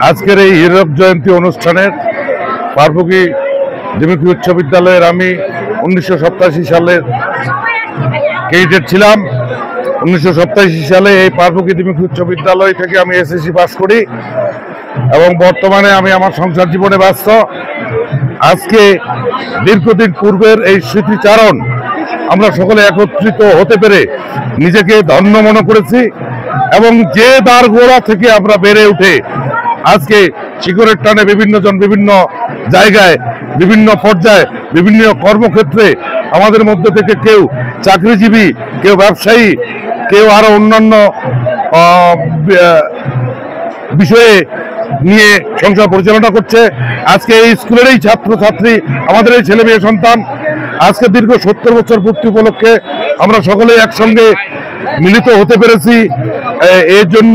আজকের এই হীরক জয়ন্তী অনুষ্ঠানের পার্বতী দ্বিমুখী উচ্চ বিদ্যালয়ের আমি 1987 সালের ক্যাডেট ছিলাম। 1987 সালে এই পার্বতী দ্বিমুখী উচ্চ বিদ্যালয় থেকে আমি এসএসসি পাস করি এবং বর্তমানে আমি আমার সংসার জীবনে ব্যস্ত। আজকে দীর্ঘদিন পূর্বের এই স্মৃতিচারণ আমরা সকলে একত্রিত হতে পেরে নিজেকে ধন্য মনে করেছি এবং যে দ্বারগোড়া থেকে আমরা বেড়ে উঠে আজকে শিকড়ের টানে বিভিন্ন জন বিভিন্ন জায়গায় বিভিন্ন পর্যায়ে বিভিন্ন কর্মক্ষেত্রে আমাদের মধ্যে থেকে কেউ চাকরিজীবী, কেউ ব্যবসায়ী, কেউ আরো অন্যান্য বিষয়ে নিয়ে সংসার পরিচালনা করছে। আজকে এই স্কুলের এই ছাত্রছাত্রী, আমাদের এই ছেলে মেয়ে সন্তান আজকে দীর্ঘ 70 বছর পূর্তি উপলক্ষে আমরা সকলে একসঙ্গে মিলিত হতে পেরেছি। এর জন্য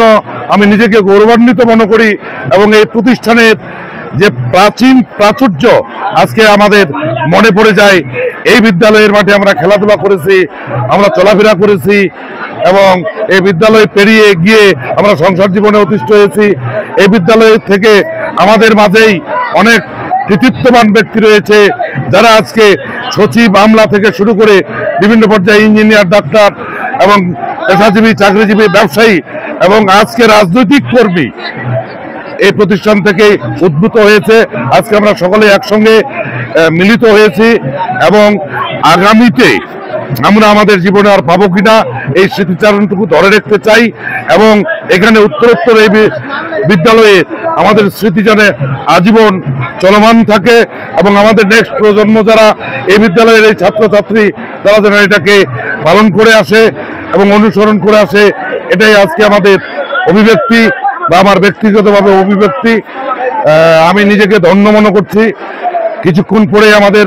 আমি নিজেকে গৌরবান্বিত মনে করি এবং এই প্রতিষ্ঠানের যে প্রাচীন প্রাচুর্য আজকে আমাদের মনে পড়ে যায়। এই বিদ্যালয়ের মাঠে আমরা খেলাধুলা করেছি, আমরা চলাফেরা করেছি এবং এই বিদ্যালয় পেরিয়ে গিয়ে আমরা সংসার জীবনে অতিষ্ঠ হয়েছি। এই বিদ্যালয় থেকে আমাদের মাঝেই অনেক কৃতিত্ববান ব্যক্তি রয়েছে যারা আজকে সচিব, আমলা থেকে শুরু করে বিভিন্ন পর্যায়ে ইঞ্জিনিয়ার, ডাক্তার এবং পেশাজীবী, চাকরিজীবী, ব্যবসায়ী এবং আজকে রাজনৈতিক কর্মী এই প্রতিষ্ঠান থেকে উদ্ভূত হয়েছে। আজকে আমরা সকলে একসঙ্গে মিলিত হয়েছি এবং আগামীতে আমরা আমাদের জীবনে আর পাবো কিনা এই স্মৃতিচারণটুকু ধরে রাখতে চাই এবং এখানে উত্তরোত্তর এই বিদ্যালয়ে আমাদের স্মৃতি যেন আজীবন চলমান থাকে এবং আমাদের নেক্সট প্রজন্ম যারা এই বিদ্যালয়ের এই ছাত্রছাত্রী তারা যেন এটাকে পালন করে আসে এবং অনুসরণ করে আসে। এটাই আজকে আমাদের অভিব্যক্তি বা আমার ব্যক্তিগতভাবে অভিব্যক্তি। আমি নিজেকে ধন্য মনে করছি। কিছুক্ষণ পরে আমাদের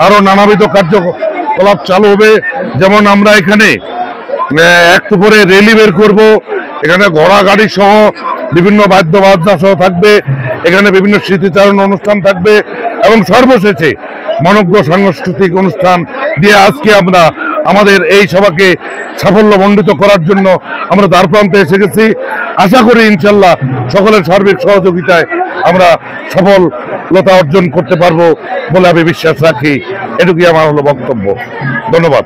আরো নানাবিধ কার্যকলাপ চালু হবে, যেমন আমরা এখানে একটু পরে র্যালি বের করবো, এখানে ঘোড়া গাড়ি সহ বিভিন্ন বাদ্যবাজনা সহ থাকবে, এখানে বিভিন্ন স্মৃতিচারণ অনুষ্ঠান থাকবে এবং সর্বশেষে মনোজ্ঞ সাংস্কৃতিক অনুষ্ঠান দিয়ে আজকে আমরা আমাদের এই সভাকে সাফল্যমণ্ডিত করার জন্য আমরা দ্বারপ্রান্তে এসে গেছি। আশা করি ইনশাল্লাহ সকলের সার্বিক সহযোগিতায় আমরা সফলতা অর্জন করতে পারবো বলে আমি বিশ্বাস রাখি। এটুকুই আমার হলো বক্তব্য। ধন্যবাদ।